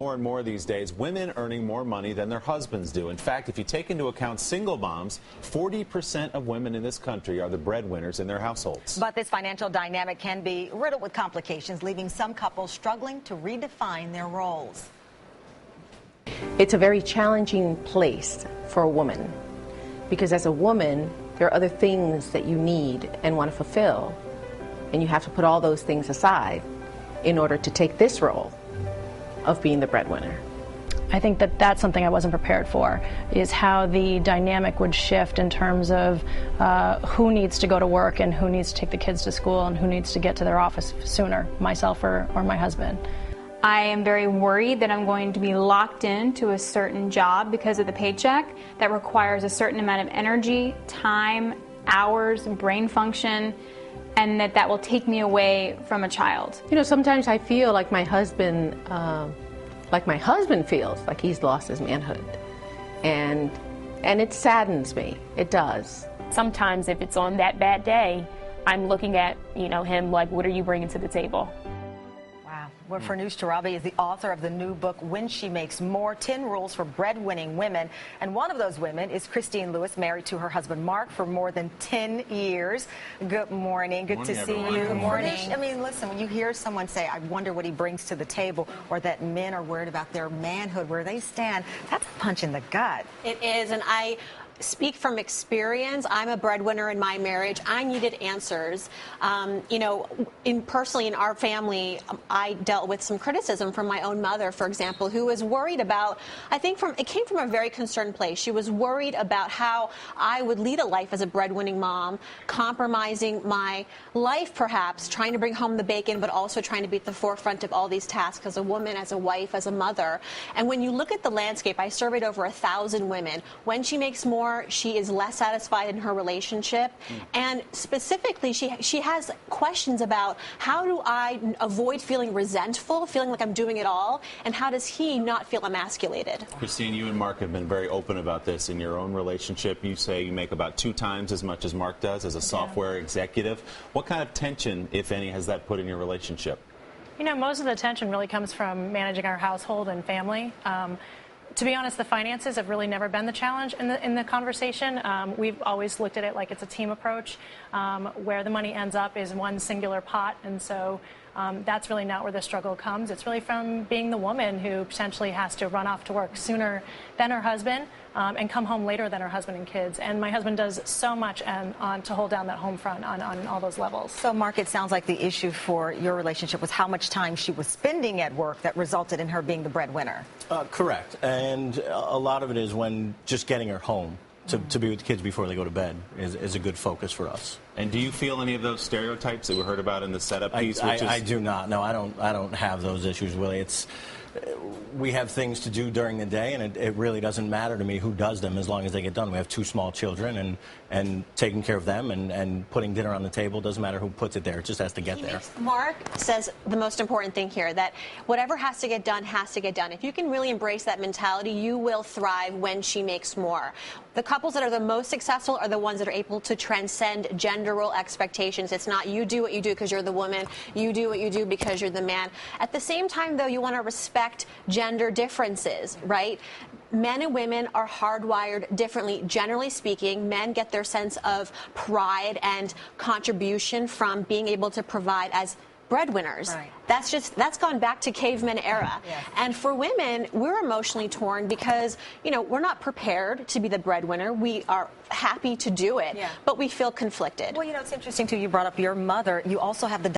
More and more these days, women earning more money than their husbands do. In fact, if you take into account single moms, 40% of women in this country are the breadwinners in their households. But this financial dynamic can be riddled with complications, leaving some couples struggling to redefine their roles. It's a very challenging place for a woman because as a woman, there are other things that you need and want to fulfill, and you have to put all those things aside in order to take this role of being the breadwinner. I think that that's something I wasn't prepared for, is how the dynamic would shift in terms of who needs to go to work and who needs to take the kids to school and who needs to get to their office sooner, myself or my husband. I am very worried that I'm going to be locked into a certain job because of the paycheck that requires a certain amount of energy, time, hours, brain function, and that will take me away from a child. You know, sometimes I feel like my husband feels like he's lost his manhood, and it saddens me. It does. Sometimes if it's on that bad day, I'm looking at, him like, what are you bringing to the table? Well, Farnoosh Torabi is the author of the new book, When She Makes More, 10 Rules for Breadwinning Women. And one of those women is Christine Lewis, married to her husband Mark for more than 10 years. Good morning. Good to see you. Good morning. I mean, listen, when you hear someone say, I wonder what he brings to the table, or that men are worried about their manhood, where they stand, that's a punch in the gut. It is, and I speak from experience. I'm a breadwinner in my marriage. I needed answers. Personally in our family, I dealt with some criticism from my own mother, for example, who was worried about, it came from a very concerned place. She was worried about how I would lead a life as a breadwinning mom, compromising my life perhaps, trying to bring home the bacon, but also trying to be at the forefront of all these tasks as a woman, as a wife, as a mother. And when you look at the landscape, I surveyed over 1,000 women. When she makes more, she is less satisfied in her relationship, and specifically she has questions about how do I avoid feeling resentful, feeling like I'm doing it all, and how does he not feel emasculated? Christine, you and Mark have been very open about this in your own relationship. You say you make about 2 times as much as Mark does as a software executive. What kind of tension, if any, has that put in your relationship? Most of the tension really comes from managing our household and family. To be honest, the finances have really never been the challenge in the conversation. We've always looked at it like it's a team approach. Where the money ends up is one singular pot, and so that's really not where the struggle comes. It's really from being the woman who potentially has to run off to work sooner than her husband and come home later than her husband and kids. And my husband does so much to hold down that home front on all those levels. So, Mark, it sounds like the issue for your relationship was how much time she was spending at work that resulted in her being the breadwinner. Correct. And a lot of it is when just getting her home to be with the kids before they go to bed is a good focus for us. And do you feel any of those stereotypes that we heard about in the setup piece? I do not. No, I don't have those issues, Willie. We have things to do during the day, and it really doesn't matter to me who does them as long as they get done. We have 2 small children, and taking care of them and putting dinner on the table doesn't matter who puts it there. It just has to get there. Mark says the most important thing here, that whatever has to get done has to get done. If you can really embrace that mentality, you will thrive when she makes more. The couples that are the most successful are the ones that are able to transcend gender role expectations. It's not you do what you do because you're the woman, you do what you do because you're the man. At the same time, though, you want to respect gender differences, right? Men and women are hardwired differently. Generally speaking, men get their sense of pride and contribution from being able to provide as breadwinners. Right. That's gone back to caveman era. Yes. And for women, we're emotionally torn because, we're not prepared to be the breadwinner. We are happy to do it, but we feel conflicted. Well, it's interesting, too. You brought up your mother. You also have the